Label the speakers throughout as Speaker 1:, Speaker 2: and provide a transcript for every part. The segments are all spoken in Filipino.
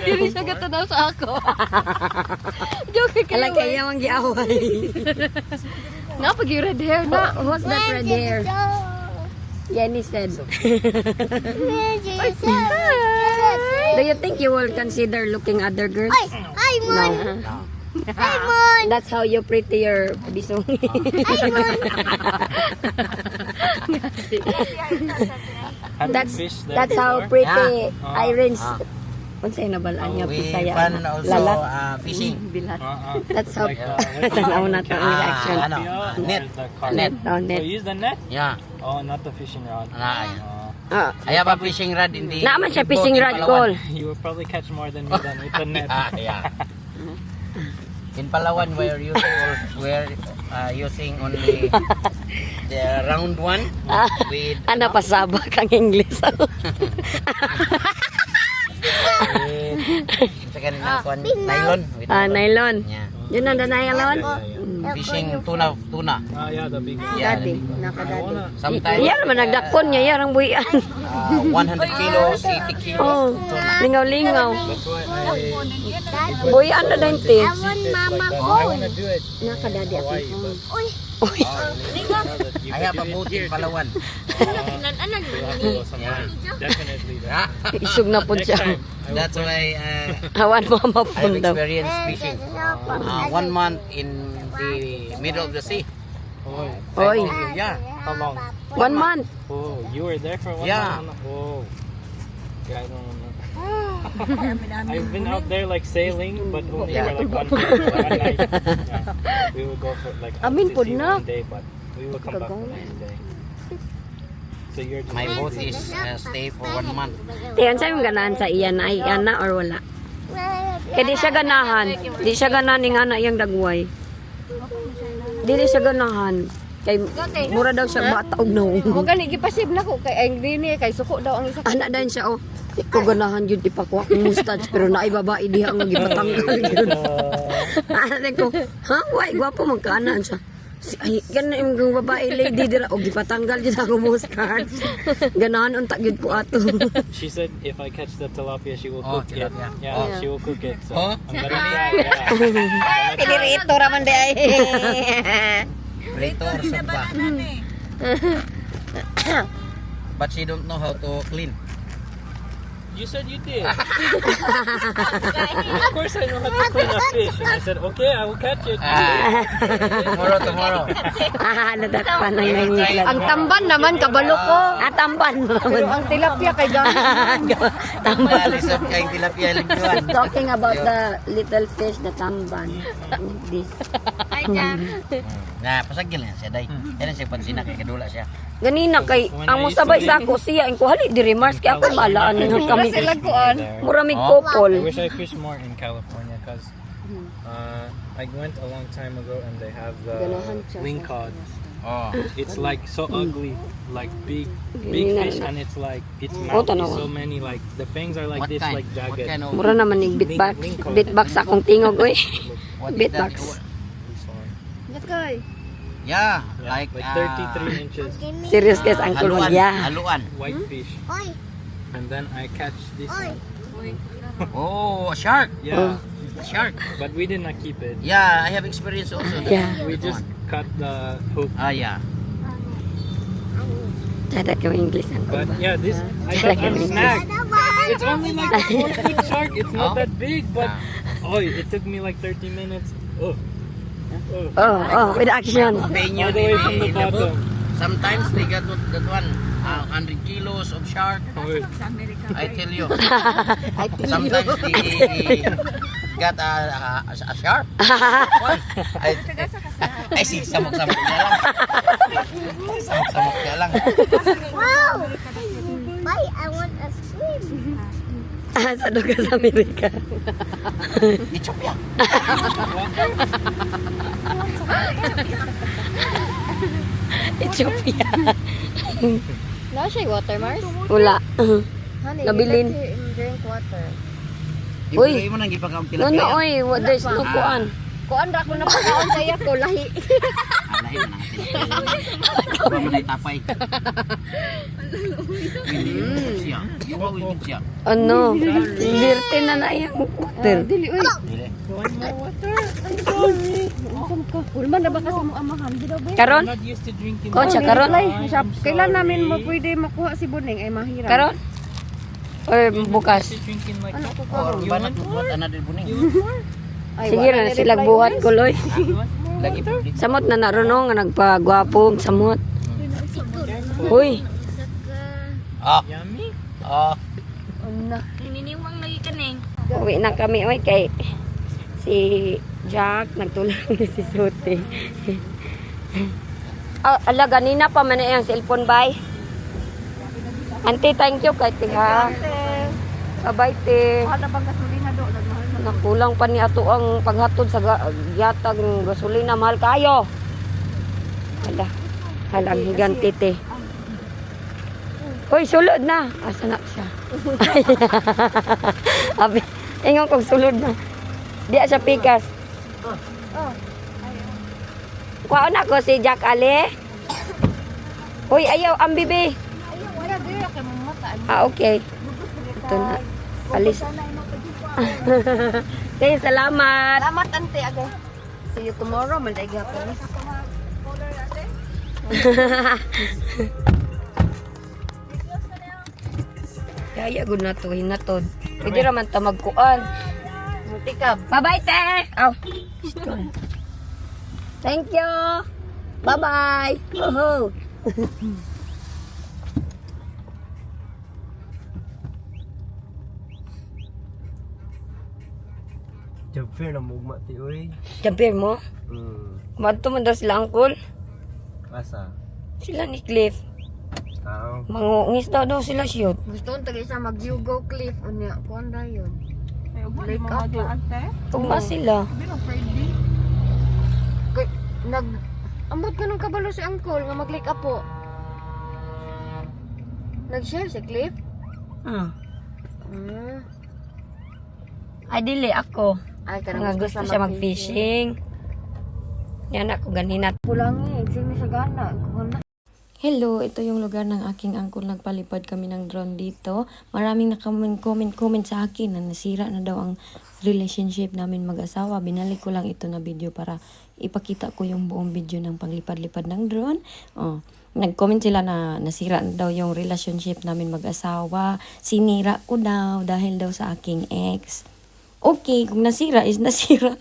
Speaker 1: Dili siya gatanaw sa ako. Joke kayo.
Speaker 2: Alam kaya mang giaway.
Speaker 1: Na pag yung red hair na.
Speaker 2: Who's that red hair? Yenny said. Do you think you will consider looking other girls? No. That's how you pretty your bisong. That's how pretty Irene's. Unsay nabalaan niya Bisaya.
Speaker 3: We also
Speaker 2: Lalat.
Speaker 3: fishing.
Speaker 1: Bilat.
Speaker 2: That's how tanaw na to ang reaction.
Speaker 3: Net.
Speaker 2: Net. Oh,
Speaker 4: So
Speaker 2: net.
Speaker 4: use the net?
Speaker 3: Yeah.
Speaker 4: Oh, not the fishing rod.
Speaker 2: Ah,
Speaker 3: I have a fishing rod in the
Speaker 2: Naaman siya fishing rod call.
Speaker 4: You will probably catch more than me than with the net.
Speaker 3: Yeah. In Palawan we're using only the round one with
Speaker 2: Ano pasaba kang English.
Speaker 3: second nylon with
Speaker 2: Nylon.
Speaker 3: yeah.
Speaker 2: Yun ang nylon.
Speaker 3: Fishing tuna.
Speaker 4: Oh yeah, the big one.
Speaker 3: Yeah,
Speaker 2: Daddy,
Speaker 3: the big one.
Speaker 2: nakadadi.
Speaker 3: Sometimes
Speaker 2: Iya naman nagdakpon niya, yarang buhian.
Speaker 3: 100 kilos, 80 kilos.
Speaker 2: Oh, lingaw-lingaw.
Speaker 4: That's why
Speaker 2: Buhian na din, te.
Speaker 1: Mama
Speaker 4: I want to do it.
Speaker 2: Nakadadi ako.
Speaker 4: You
Speaker 3: I have a boat in Palawan.
Speaker 4: we'll have to go somewhere. Definitely.
Speaker 3: Yeah.
Speaker 2: Isog na po
Speaker 4: Next
Speaker 2: siya.
Speaker 4: time.
Speaker 3: That's why
Speaker 2: Hawan mo
Speaker 3: I've
Speaker 2: mapundam.
Speaker 3: experienced fishing. 1 month in the middle of the sea.
Speaker 4: Oh,
Speaker 2: Oy,
Speaker 3: Yeah.
Speaker 4: how long?
Speaker 2: 1 month.
Speaker 4: Oh, you were there for 1
Speaker 3: Yeah.
Speaker 4: month? Oh. Yeah, I don't know. I've been out there like sailing, but only for like 1 night. Yeah. We would go for like out
Speaker 2: Amin
Speaker 4: to
Speaker 2: po
Speaker 4: sea
Speaker 2: na.
Speaker 4: 1 day, but we will come back the next day. So you're just
Speaker 3: My boat is stay for 1 month.
Speaker 2: Tiyan sa yung ganahan sa iyan ay ana or wala. Kaya di siya ganahan. Di siya ganahan ni nga na iyang dagway. Dili siya ganahan. Kay mura daw siya bata og no.
Speaker 1: Mo gani gipasib na ko kay ang dini kay suko daw ang isa.
Speaker 2: Anak din siya oh. Iko ganahan yun ipakuha kong mustache pero naay babae diha nga gipatanggal yun. Ano ko, ha? Why? Gwapo magkaanan siya. Ay, ganun yung babae lady dira o gipatanggal yun ako mustache. Ganahan unta yun ko ato.
Speaker 4: She said if I catch the tilapia, she will
Speaker 3: Oh,
Speaker 4: cook it.
Speaker 3: tilapia.
Speaker 4: Yeah,
Speaker 3: Oh.
Speaker 4: she will cook it. So
Speaker 3: Oh.
Speaker 4: I'm gonna try. Yeah.
Speaker 2: Pinirito raman di ay.
Speaker 3: Prito or sopa. But she don't know how to clean.
Speaker 4: You said you did. Of course I know how to clean a fish. And I said, okay, I will catch it.
Speaker 3: Tomorrow.
Speaker 2: Nadatpan ng nangyilan.
Speaker 1: Ang tamban naman kabalo ko.
Speaker 2: Tamban mo
Speaker 1: Pero
Speaker 2: naman.
Speaker 1: ang tilapia kay gani.
Speaker 2: Tamban.
Speaker 3: Alisap kayong tilapia lingkuan.
Speaker 2: Talking about the little fish na tamban. This.
Speaker 3: Nah, pasagil na siya day. Yan ang siya pansina kay kadula siya.
Speaker 2: Ganina kay ang musabay sa ako siya ang kuhali di remarks kay ako malaan nga kami.
Speaker 1: Sila kuan.
Speaker 2: Mura may
Speaker 4: I
Speaker 2: couple.
Speaker 4: wish I fished more in California because I went a long time ago and they have
Speaker 2: Ganahan
Speaker 4: the
Speaker 2: siya
Speaker 4: wing
Speaker 2: sa-
Speaker 4: cod.
Speaker 3: Oh.
Speaker 4: It's like so ugly, like big
Speaker 2: Ganyan
Speaker 4: fish,
Speaker 2: na.
Speaker 4: and it's like its
Speaker 2: Oh,
Speaker 4: mouth
Speaker 2: tanawa.
Speaker 4: is so many like the fangs are like
Speaker 3: What
Speaker 4: this,
Speaker 3: kind?
Speaker 4: like
Speaker 3: What
Speaker 4: jagged.
Speaker 3: kind of
Speaker 2: Mura naman ning beatbox. Beatbox sa akong tingog oy.
Speaker 3: what is
Speaker 2: Beatbox.
Speaker 3: that?
Speaker 4: This one.
Speaker 1: Let's go.
Speaker 3: Yeah,
Speaker 4: Yeah,
Speaker 3: like
Speaker 4: 33 inches
Speaker 2: Serious guys ang
Speaker 3: haluan.
Speaker 2: kulon. Yeah.
Speaker 3: Haluan.
Speaker 4: white fish, and then I catch this one.
Speaker 3: Oh, a shark.
Speaker 4: Yeah,
Speaker 3: A shark.
Speaker 4: but we did not keep it.
Speaker 3: Yeah, I have experience also.
Speaker 2: Yeah.
Speaker 4: We just cut the hook.
Speaker 3: Yeah.
Speaker 2: Tada ko English ang
Speaker 4: But
Speaker 2: kulon.
Speaker 4: yeah, this I
Speaker 2: Like
Speaker 4: got
Speaker 2: an
Speaker 4: a snack. It's only like a 4-foot shark. It's not
Speaker 3: Oh.
Speaker 4: that big, but oh, it took me like 30 minutes. Oh,
Speaker 2: With action.
Speaker 4: all the way from the bottom.
Speaker 3: Sometimes they got that one, 100 kilos of shark.
Speaker 4: Oh,
Speaker 3: I tell you. Sometimes they got a shark. What? I see, samok-samok na lang. Samok-samok na lang.
Speaker 5: Wow! Why? I want a swim.
Speaker 2: Sa duga sa Amerika.
Speaker 3: Ethiopia.
Speaker 2: Ethiopia.
Speaker 1: Na siya water Mars.
Speaker 2: Wala.
Speaker 1: Honey,
Speaker 2: Nabilin.
Speaker 1: you like to drink water.
Speaker 2: Uy.
Speaker 3: Ibigay mo nang gipakaong
Speaker 2: No,
Speaker 3: tilapia.
Speaker 2: no, oy. There's no kuan.
Speaker 1: Kuan ra ko na pagkaon saya ko lahi.
Speaker 3: Alahin na natin. Ba mo na itapay. Siya. Iwa with siya.
Speaker 2: Ano? Dirty na yung water.
Speaker 1: Dili, uy.
Speaker 3: Dili.
Speaker 1: Ulman na ba kasi mo amahan? Dili, uy.
Speaker 2: Karon?
Speaker 4: Not used to drinking.
Speaker 2: Kotsa, karon?
Speaker 1: Kailan namin mo pwede makuha si Buneng ay mahirap.
Speaker 2: Karon? Or bukas?
Speaker 4: Used to drinking like that.
Speaker 3: Or banat buat another buning.
Speaker 1: Ay,
Speaker 2: Sige
Speaker 1: wala
Speaker 2: na
Speaker 1: na
Speaker 2: sila
Speaker 1: reply,
Speaker 2: buhat
Speaker 1: uy.
Speaker 2: ko, Loy.
Speaker 3: Lagi public.
Speaker 2: Samot na naroon nga nagpagwapong samot. Uy,
Speaker 4: Yummy.
Speaker 1: Una.
Speaker 5: Niniwang lagi kaning.
Speaker 2: uwi na kami. Uy, kay si Jack, nagtulang ni si Sote. Ala, ganina pa man na yung cellphone, bye. Auntie, thank you kay ti ha. Bye-bye, te.
Speaker 1: Mahal na bang gasolina do? Nagmahal na.
Speaker 2: Nakulang pa ni ato ang paghatod sa yatag ng gasolina. Mahal kayo. Hala, halang higante, te. Hoy, sulod na. Asa na siya? Abi, ingon kong sulod na. Di siya pikas. Kuha na ko si Jack Ale. Hoy, ayaw, ang bibi.
Speaker 1: Wala, dili kay mamata.
Speaker 2: Okay. Ito na. Alis. Okay, salamat.
Speaker 1: Salamat, ante. Aga. See you tomorrow. Manday gapon.
Speaker 2: Kaya gud na to, hinatod. Pwede raman ta magkuan.
Speaker 1: Mutikab.
Speaker 2: Bye-bye, te. Aw. Thank you. Bye-bye. Oh.
Speaker 6: Job fair na mugma ti oy.
Speaker 2: Jamper mo? Madto man daw sila angkol.
Speaker 6: Asa?
Speaker 2: Sila ni Cliff.
Speaker 6: Tao.
Speaker 2: Mangungis daw sila shoot.
Speaker 1: Gusto ko tagay sa mag-Yugo Cliff. Unya, kuhan na yun.
Speaker 7: Like ako.
Speaker 2: Tugma sila.
Speaker 1: Kay, amot ka ng kabalo si Uncle nga mag-like up po. Nag-share si Cliff?
Speaker 2: Ah.
Speaker 1: Hmm.
Speaker 2: Ay, dili ako.
Speaker 1: Ay,
Speaker 2: Nga
Speaker 1: karang
Speaker 2: gusto siya mag-fishing. Yan ako ganina.
Speaker 1: Kulang eh. Sino sa gana? Kuhan na.
Speaker 2: Hello, ito yung lugar ng aking angkol. Nagpalipad kami ng drone dito. Maraming comment sa akin na nasira na daw ang relationship namin mag-asawa. Binalik ko lang ito na video para ipakita ko yung buong video ng paglipad-lipad ng drone. Oh, nag-comment sila na nasira na daw yung relationship namin mag-asawa. Sinira ko daw dahil daw sa aking ex. Okay, kung nasira is nasira.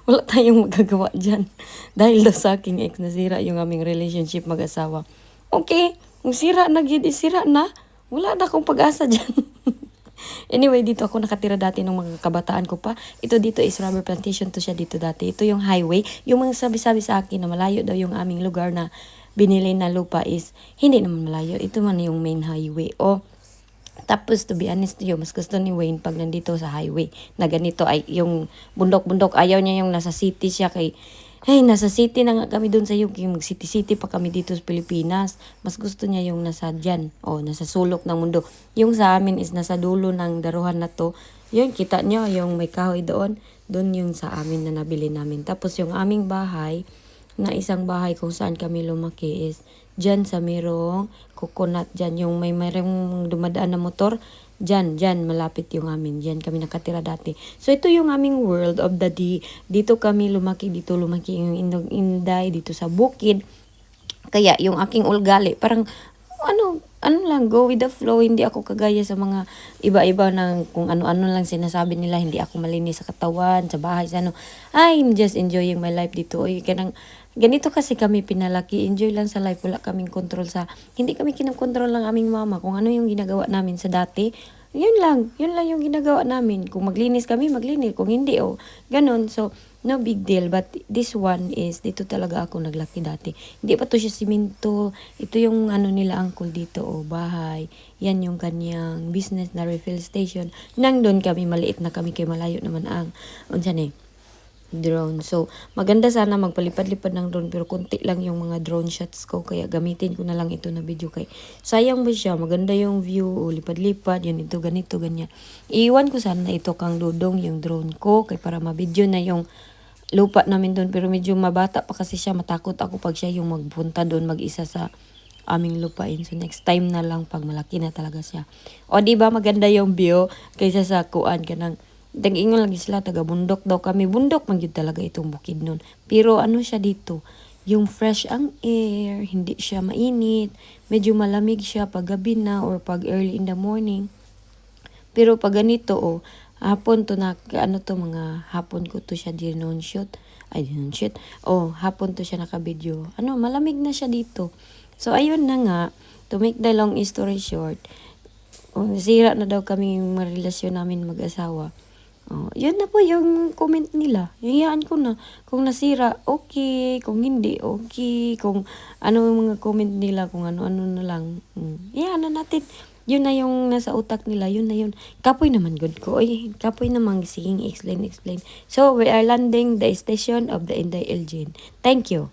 Speaker 2: Wala tayong magagawa dyan. Dahil daw sa aking ex, nasira yung aming relationship mag-asawa. Okay, kung sira na, sira na. Wala na akong pag-asa dyan. Anyway, dito ako nakatira dati ng mga kabataan ko pa. Ito dito is rubber plantation to siya dito dati. Ito yung highway. Yung mga sabi-sabi sa akin na malayo daw yung aming lugar na binili na lupa is hindi naman malayo. Ito man yung main highway. Tapos, to be honest to you, mas gusto ni Wayne pag nandito sa highway na ganito ay yung bundok-bundok. Ayaw niya yung nasa city siya kay, hey, nasa city na nga kami doon sa UK. Mag-city-city pa kami dito sa Pilipinas. Mas gusto niya yung nasa dyan. Nasa sulok ng mundo. Yung sa amin is nasa dulo ng daruhan na to. Yun, kita nyo, yung may kahoy doon. Doon yung sa amin na nabili namin. Tapos yung aming bahay, na isang bahay kung saan kami lumaki is dyan sa merong coconut dyan. Yung may merong dumadaan na motor, dyan, malapit yung amin. Dyan kami nakatira dati. So, ito yung aming world of the day. Dito kami lumaki, yung Inday, dito sa bukid. Kaya, yung aking ulgali, parang, ano lang, go with the flow. Hindi ako kagaya sa mga iba-iba ng kung ano-ano lang sinasabi nila. Hindi ako malinis sa katawan, sa bahay, sa ano. I'm just enjoying my life dito. Ganito kasi kami pinalaki. Enjoy lang sa life. Wala kaming control hindi kami kinokontrol ng aming mama. Kung ano yung ginagawa namin sa dati, yun lang yung ginagawa namin. Kung maglinis kami, maglinis. Kung hindi, ganun. So, no big deal. But this one is, dito talaga ako naglaki dati. Hindi pa to siya simento. Ito yung nila uncle dito, bahay. Yan yung kanyang business na refill station. Nang doon kami, maliit na kami kay malayo naman ang, drone. So, maganda sana magpalipad-lipad ng drone pero konti lang yung mga drone shots ko kaya gamitin ko na lang ito na video kay sayang ba siya, maganda yung view, lipad-lipad, yan ito, ganito, ganyan. Iiwan ko sana ito kang dudong yung drone ko kay para mabidyo na yung lupa namin doon pero medyo mabata pa kasi siya, matakot ako pag siya yung magpunta doon mag-isa sa aming lupain. So next time na lang pag malaki na talaga siya. O di ba maganda yung view kaysa sa kuan kanang tag-ingon lagi sila taga bundok daw kami. Bundok man gyud talaga itong bukid nun. Pero ano siya dito? Yung fresh ang air, hindi siya mainit, medyo malamig siya pag gabi na or pag early in the morning. Pero pag ganito, hapon to na, ano to, mga hapon ko to siya dinon shoot. Hapon to siya naka-video. Malamig na siya dito. So, ayun na nga, to make the long story short, nasira na daw kami yung relasyon namin mag-asawa. Yun na po yung comment nila. Hiyaan ko na. Kung nasira, okay. Kung hindi, okay. Kung ano yung mga comment nila, kung ano-ano na lang. Hiyaan na natin. Yun na yung nasa utak nila. Yun na yun. Kapoy naman good ko. Kapoy naman. Sige, explain. So, we are landing the station of the Inday Elgin. Thank you.